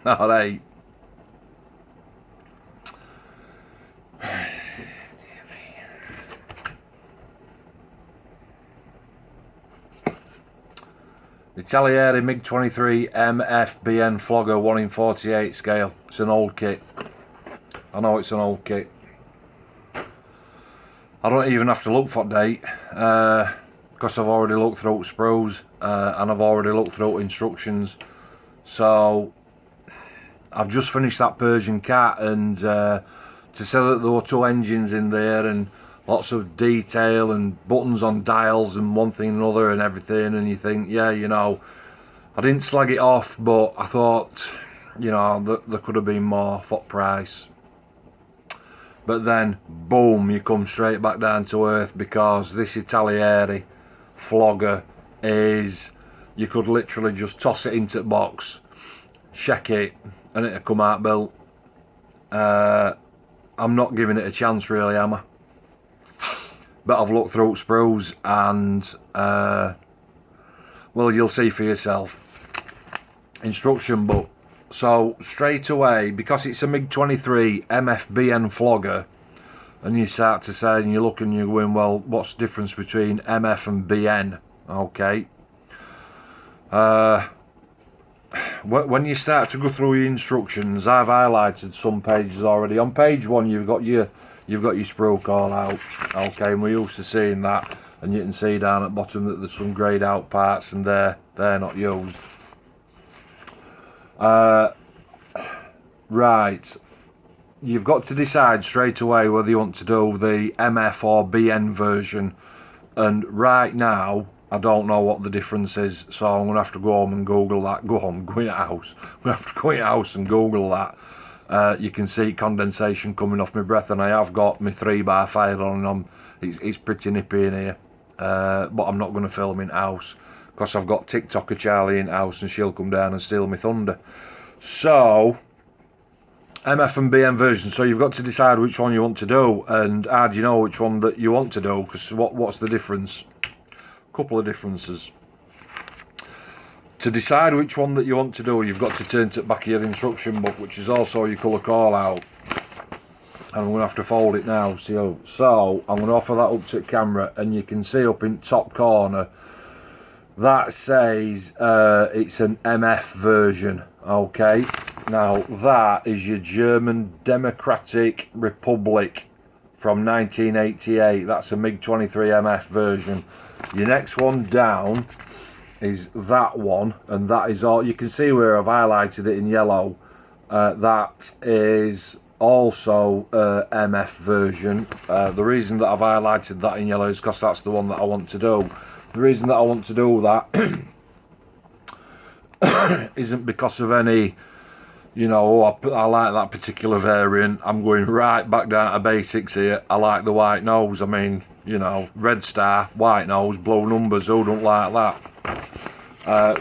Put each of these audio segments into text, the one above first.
Alright. Italeri MiG-23 MFBN Flogger 1 in 48 scale. It's an old kit. I know it's an old kit. I don't even have to look for date because I've already looked through sprues and I've already looked through instructions. So I've just finished that Persian cat, and to say that there were 2 engines in there and lots of detail and buttons on dials and one thing and another and everything, and you think, yeah, you know, I didn't slag it off, but I thought, you know, there could have been more for price. But then, boom, you come straight back down to earth, because this Italeri Flogger is, you could literally just toss it into the box, check it, and it'll come out built. I'm not giving it a chance really, am I? But I've looked through sprues and, well, you'll see for yourself. Instruction book. So straight away, because it's a MiG-23 MFBN Flogger, and you start to say, and you look and you're going, well, what's the difference between MF and BN? Okay. When you start to go through your instructions, I've highlighted some pages already. On page 1, you've got your sprue call out. Okay, and we're used to seeing that, and you can see down at the bottom that there's some greyed out parts, and they're not used. Right, you've got to decide straight away whether you want to do the MF or BN version, and right now I don't know what the difference is, so I'm going to have to go home and Google that. Go in the house. I'm going to have to go in the house and Google that. You can see condensation coming off my breath, and I have got my 3-bar fired on, and it's pretty nippy in here, but I'm not going to film in house because I've got TikToker Charlie in house and she'll come down and steal my thunder. So MF and BN version, so you've got to decide which one you want to do, and how do you know which one that you want to do? Because what's the difference? A couple of differences. To decide which one that you want to do, you've got to turn to the back of your instruction book, which is also your colour call out. And I'm going to have to fold it now. So I'm going to offer that up to the camera, and you can see up in the top corner that says it's an MF version. Okay, now that is your German Democratic Republic from 1988. That's a MiG-23 MF version. Your next one down is that one, and that is all. You can see where I've highlighted it in yellow. That is also MF version. The reason that I've highlighted that in yellow is because that's the one that I want to do. The reason that I want to do that isn't because of any, you know, I like that particular variant. I'm going right back down to basics here. I like the white nose. I mean, you know, red star, white nose, blue numbers. Who don't like that?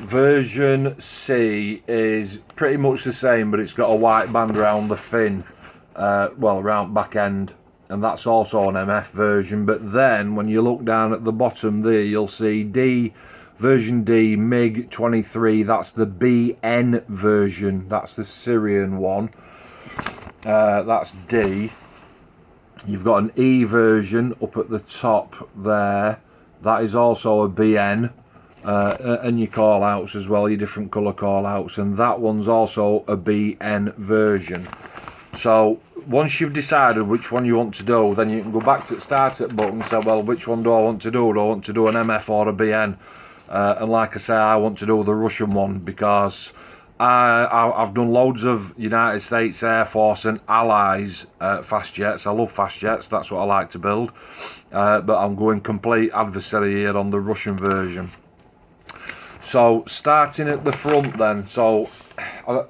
Version C is pretty much the same, but it's got a white band around the fin, well, around back end, and that's also an MF version. But then when you look down at the bottom there, you'll see D, version D, MiG-23. That's the BN version. That's the Syrian one. That's D. You've got an E version up at the top there. That is also a BN. And your call outs as well, your different colour call outs, and that one's also a BN version. So once you've decided which one you want to do, then you can go back to the start at button and say, well, which one do I want to do? Do I want to do an MF or a BN? And like I say, I want to do the Russian one, because I've done loads of United States Air Force and Allies fast jets. I love fast jets, that's what I like to build, but I'm going complete adversary here on the Russian version. So starting at the front then, so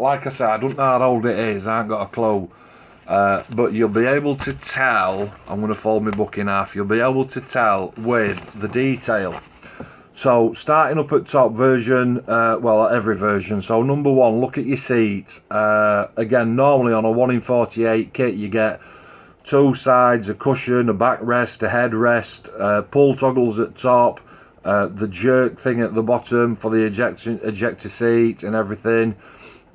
like I said, I don't know how old it is, I ain't got a clue, but you'll be able to tell. I'm going to fold my book in half. You'll be able to tell with the detail. So starting up at top, version, well, every version. So number 1, look at your seat. Again, normally on a 1 in 48 kit you get 2 sides, a cushion, a backrest, a headrest, pull toggles at top, the jerk thing at the bottom for the ejector seat and everything.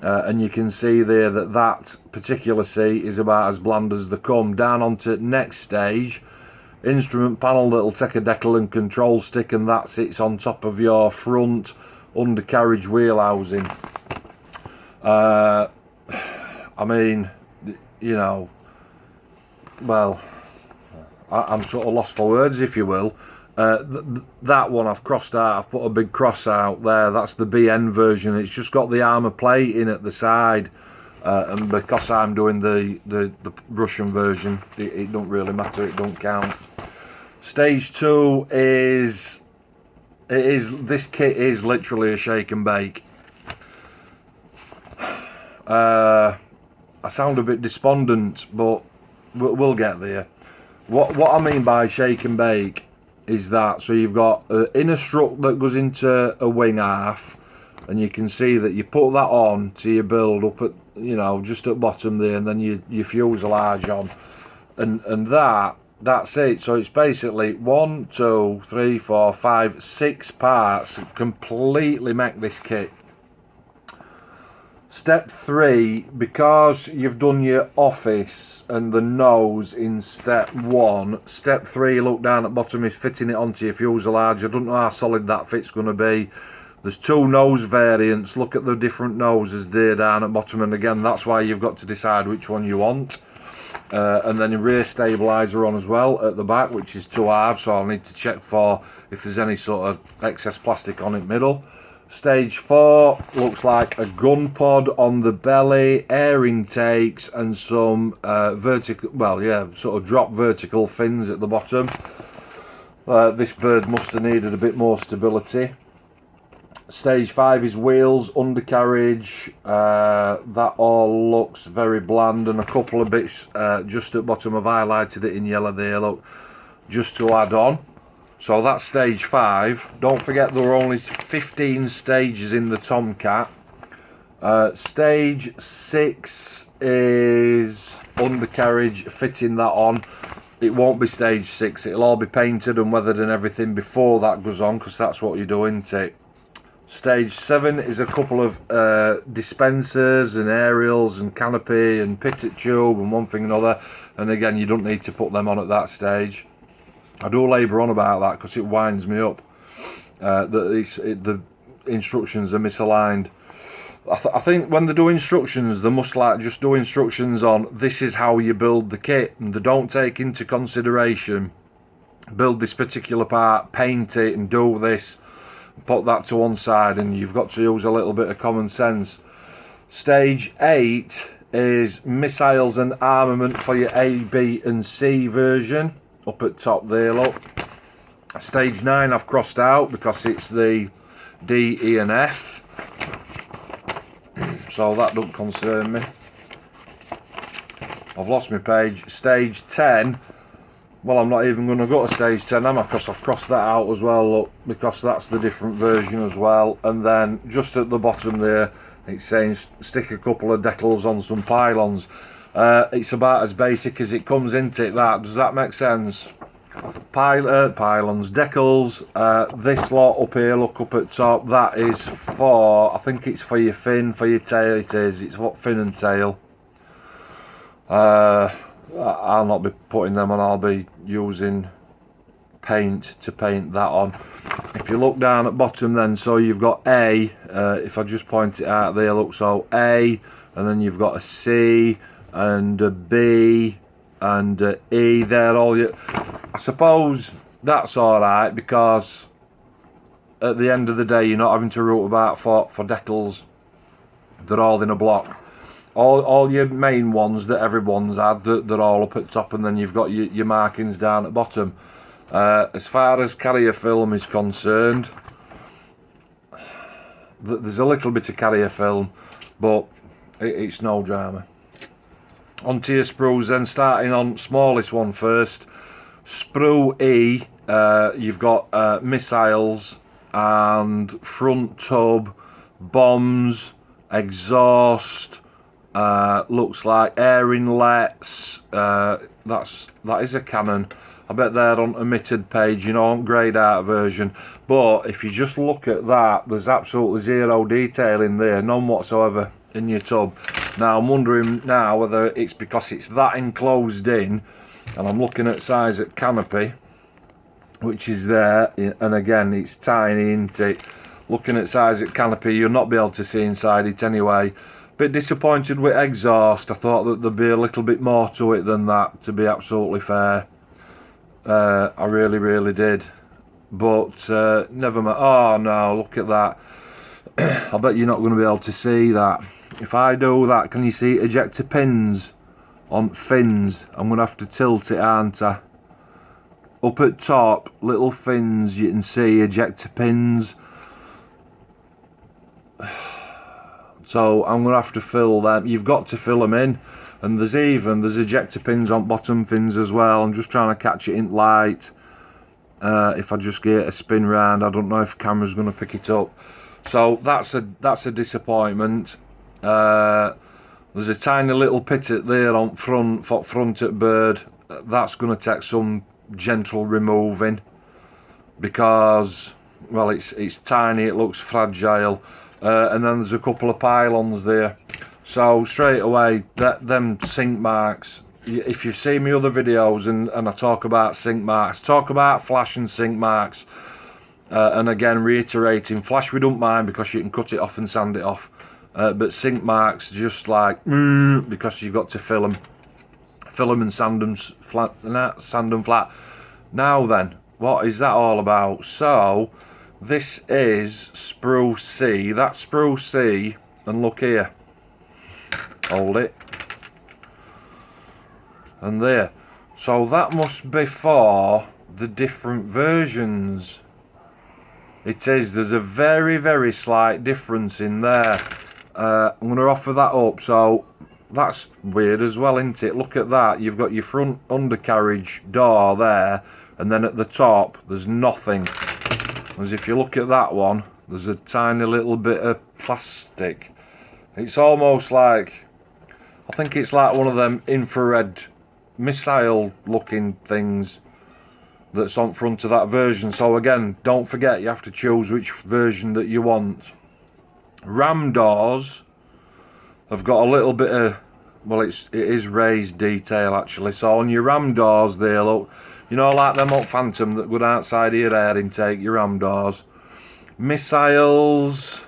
and you can see there that that particular seat is about as bland as they come. Down onto next stage, instrument panel that'll take a decal and control stick, and that sits on top of your front undercarriage wheel housing. I mean, you know, well, I'm sort of lost for words, if you will. That one I've crossed out, I've put a big cross out there. That's the BN version. It's just got the armour plate in at the side, and because I'm doing the Russian version, it don't really matter, it don't count. Stage 2 this kit is literally a shake and bake. I sound a bit despondent, but we'll get there. What I mean by shake and bake is that, so you've got an inner strut that goes into a wing half, and you can see that you put that on to your build up at, you know, just at bottom there, and then your fuselage on, and that's it. So it's basically 1, 2, 3, 4, 5, 6 parts completely make this kit. Step 3, because you've done your office and the nose in step 1, step 3, look down at bottom, is fitting it onto your fuselage. I don't know how solid that fit's going to be. There's 2 nose variants. Look at the different noses there down at bottom, and again, that's why you've got to decide which one you want. And then a rear stabiliser on as well at the back, which is 2 halves, so I'll need to check for if there's any sort of excess plastic on it middle. Stage 4 looks like a gun pod on the belly, air intakes, and some vertical, well, yeah, sort of drop vertical fins at the bottom. This bird must have needed a bit more stability. Stage 5 is wheels, undercarriage. That all looks very bland, and a couple of bits just at bottom. I've highlighted it in yellow there, look, just to add on. So that's stage 5. Don't forget there were only 15 stages in the Tomcat. Stage 6 is undercarriage, fitting that on. It won't be stage 6, it'll all be painted and weathered and everything before that goes on, because that's what you do, isn't it? Stage 7 is a couple of dispensers and aerials and canopy and pitted tube and one thing and another, and again, you don't need to put them on at that stage. I do labour on about that because it winds me up that the instructions are misaligned. I think when they do instructions, they must like just do instructions on this is how you build the kit, and they don't take into consideration build this particular part, paint it and do this, put that to one side, and you've got to use a little bit of common sense. Stage 8 is missiles and armament for your A, B and C version. Up at top there, look. Stage 9 I've crossed out because it's the D, E and F, so that don't concern me. I've lost my page. Stage 10, well, I'm not even going to go to stage 10, am I? Because I've crossed that out as well, look, because that's the different version as well. And then just at the bottom there, it's saying stick a couple of decals on some pylons. It's about as basic as it comes, isn't it? That does that make sense? Pylons, decals. This lot up here, look up at top, that is for, I think it's for your fin, for your tail. It is. It's what fin and tail. I'll not be putting them on. I'll be using paint to paint that on. If you look down at bottom, then, so you've got A. If I just point it out there, look, so A, and then you've got a C and a B and a E. They're all your, I suppose that's alright, because at the end of the day you're not having to root about for decals. They're all in a block. All your main ones that everyone's had, they're all up at top, and then you've got your markings down at bottom. As far as carrier film is concerned, there's a little bit of carrier film, but it's no drama. Onto your sprues then, starting on smallest one first. Sprue E, you've got missiles and front tub, bombs, exhaust, looks like air inlets. That is a cannon. I bet they're on omitted page, you know, on greyed out version. But if you just look at that, there's absolutely zero detail in there, none whatsoever. in your tub. Now I'm wondering now whether it's because it's that enclosed in, and I'm looking at size at canopy, which is there, and again it's tiny, isn't it? Looking at size at canopy, you'll not be able to see inside it anyway. Bit disappointed with exhaust. I thought that there'd be a little bit more to it than that, to be absolutely fair. I really did. But never mind. Oh no, look at that. I bet you're not going to be able to see that. If I do that, can you see ejector pins on fins? I'm going to have to tilt it, aren't I? Up at top, little fins, you can see ejector pins. So I'm going to have to fill them. You've got to fill them in. And there's ejector pins on bottom fins as well. I'm just trying to catch it in light. If I just get a spin round, I don't know if the camera's going to pick it up. So that's a disappointment. There's a tiny little pitted there on front at bird. That's going to take some gentle removing, because, well, it's tiny, it looks fragile. And then there's a couple of pylons there. So straight away, them sink marks, if you've seen my other videos and I talk about sink marks, talk about flash and sink marks, and again reiterating, flash we don't mind because you can cut it off and sand it off, but sink marks just like because you've got to fill them and sand them flat. Now then, what is that all about? So this is Sprue C. That's Sprue C, and look here, hold it, and there. So that must be for the different versions. It is. There's a very slight difference in there. I'm going to offer that up. So that's weird as well, isn't it? Look at that. You've got your front undercarriage door there, and then at the top there's nothing. As if you look at that one, there's a tiny little bit of plastic. It's almost like, I think it's like one of them infrared missile looking things that's on front of that version. So again, don't forget, you have to choose which version that you want. Ram doors have got a little bit of, well, it is raised detail actually. So on your ram doors there, look, you know, like them old Phantom that go outside your air intake, your ram doors. Missiles,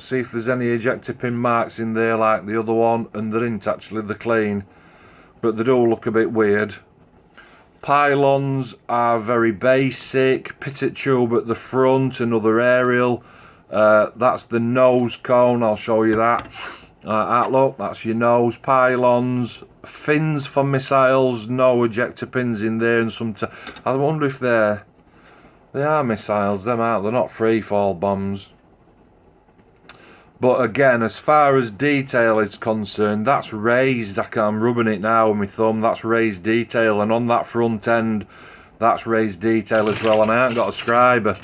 see if there's any ejector pin marks in there like the other one, and there isn't actually, they're clean, but they do look a bit weird. Pylons are very basic. Pitted tube at the front, another aerial. That's the nose cone, I'll show you that. Look, that's your nose. Pylons, fins for missiles, no ejector pins in there, and some. I wonder if they are missiles. Them out. They're not free fall bombs. But again, as far as detail is concerned, that's raised. I'm rubbing it now with my thumb. That's raised detail, and on that front end, that's raised detail as well. And I ain't got a scriber.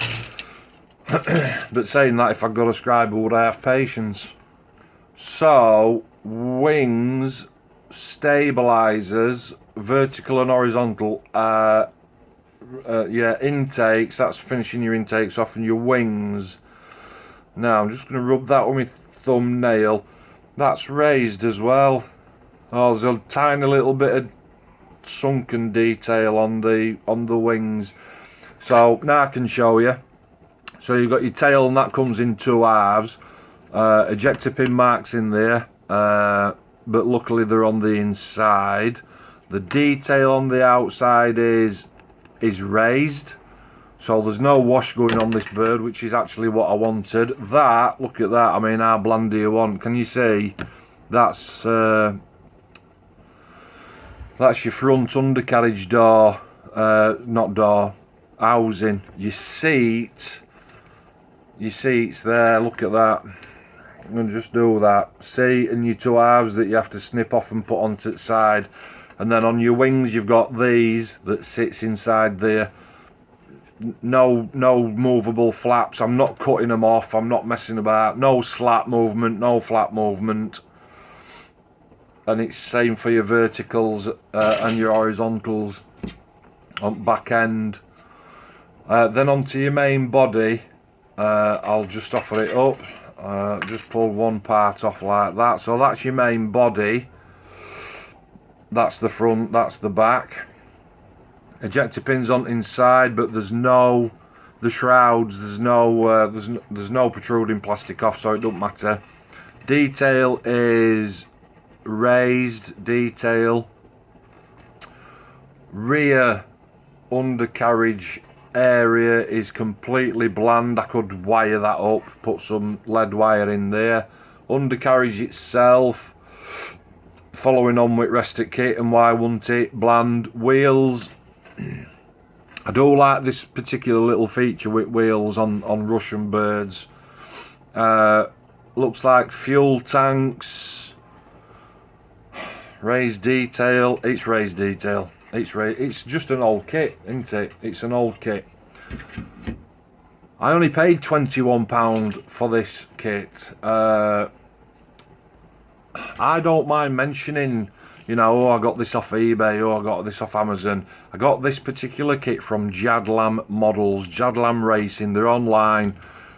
But saying that, if I got a scriber, would I have patience? So wings, stabilizers, vertical and horizontal. Yeah, intakes. That's finishing your intakes off, and your wings. Now I'm just going to rub that with my thumbnail. That's raised as well. Oh, there's a tiny little bit of sunken detail on the wings. So now I can show you. So you've got your tail, and that comes in two halves. Ejector pin marks in there, but luckily they're on the inside. The detail on the outside is raised. So there's no wash going on this bird, which is actually what I wanted. That, look at that, I mean, how bland do you want? Can you see? That's your front undercarriage door, not door, housing. Your seats there, look at that. I'm going to just do that. Seat and your two halves that you have to snip off and put onto the side. And then on your wings you've got these that sits inside there. No movable flaps. I'm not cutting them off. I'm not messing about. No slat movement, no flap movement. And it's same for your verticals and your horizontals on back end. Then onto your main body, I'll just offer it up. Just pull one part off like that. So that's your main body. That's the front, that's the back. Ejector pins on inside, but there's no, the shrouds, there's no protruding plastic off, so it don't matter. Detail is raised detail. Rear undercarriage area is completely bland. I could wire that up, put some lead wire in there. Undercarriage itself, following on with rest of kit, and why wouldn't it? Bland. Wheels, I do like this particular little feature with wheels on Russian birds. Looks like fuel tanks. Raised detail. It's raised detail. It's just an old kit, isn't it? It's an old kit. I only paid £21 for this kit. I don't mind mentioning, you know, oh, I got this off eBay, oh, I got this off Amazon. I got this particular kit from Jadlam Models, Jadlam Racing. They're online,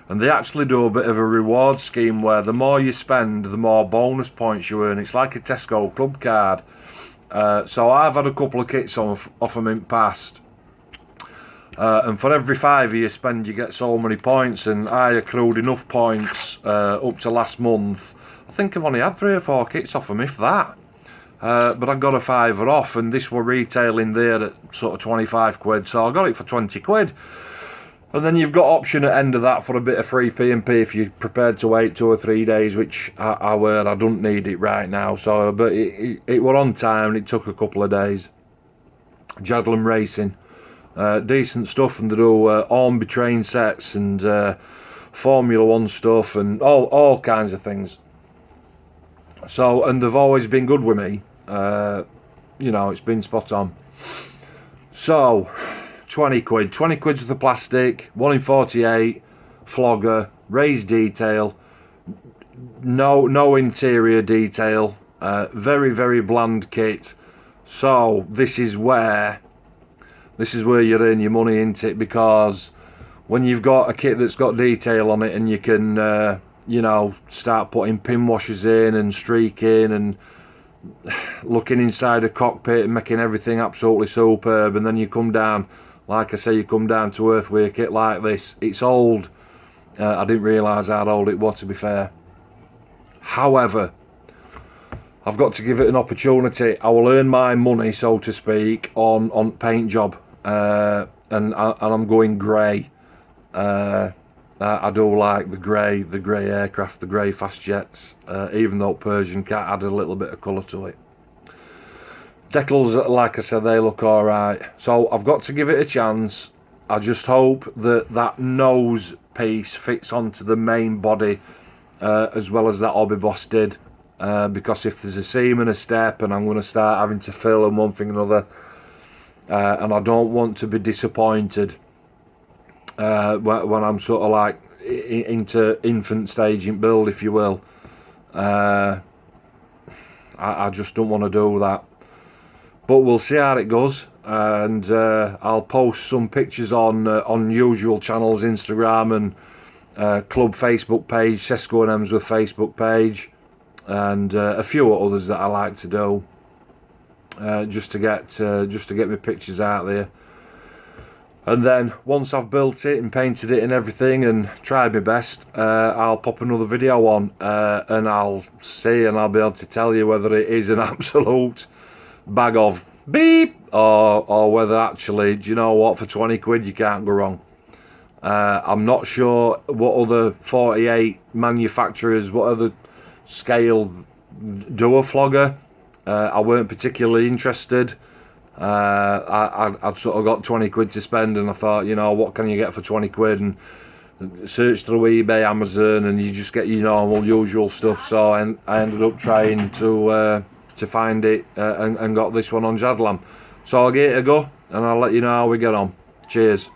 and they actually do a bit of a reward scheme where the more you spend, the more bonus points you earn. It's like a Tesco club card. So I've had a couple of kits off them in past, and for every £5 you spend, you get so many points, and I accrued enough points up to last month. I think I've only had 3 or 4 kits off them, if that. But I got a £5 off, and this were retailing there at sort of 25 quid, so I got it for 20 quid. And then you've got option at end of that for a bit of free P&P if you're prepared to wait 2 or 3 days, which I don't need it right now. So, but it were on time, and it took a couple of days. Jadlam Racing, decent stuff, and they do Ormby train sets and Formula 1 stuff and all kinds of things. So, and they've always been good with me. You know, it's been spot on. So, 20 quid. 20 quid's with the plastic, 1 in 48, Flogger, raised detail, no interior detail, very, very bland kit. So, this is where you earn your money, isn't it? Because when you've got a kit that's got detail on it, and you can, you know, start putting pin washers in and streaking and looking inside a cockpit and making everything absolutely superb, and then you come down, like I say, you come down to earth with a kit like this. It's old. I didn't realise how old it was, to be fair. However, I've got to give it an opportunity. I will earn my money, so to speak, on paint job, and I'm going grey. I do like the grey aircraft, the grey fast jets, even though Persian Cat added a little bit of colour to it. Decals, like I said, they look alright. So I've got to give it a chance. I just hope that that nose piece fits onto the main body as well as that Hobby Boss did. Because if there's a seam and a step, and I'm going to start having to fill and one thing and another, and I don't want to be disappointed when I'm sort of like into infant staging build, if you will. I just don't want to do that. But we'll see how it goes, and I'll post some pictures on usual channels, Instagram and club Facebook page, Sesko and Emsworth Facebook page, and a few others that I like to do, just to get my pictures out there. And then once I've built it and painted it and everything and tried my best, I'll pop another video on, and I'll see, and I'll be able to tell you whether it is an absolute bag of beep or whether actually, do you know what, for 20 quid you can't go wrong. I'm not sure what other 48 manufacturers, what other scale do a Flogger. I weren't particularly interested. I'd sort of got 20 quid to spend, and I thought, you know, what can you get for 20 quid, and search through eBay, Amazon, and you just get your normal usual stuff. So I ended up trying to find it, and got this one on Jadlam. So I'll give it a go, and I'll let you know how we get on. Cheers.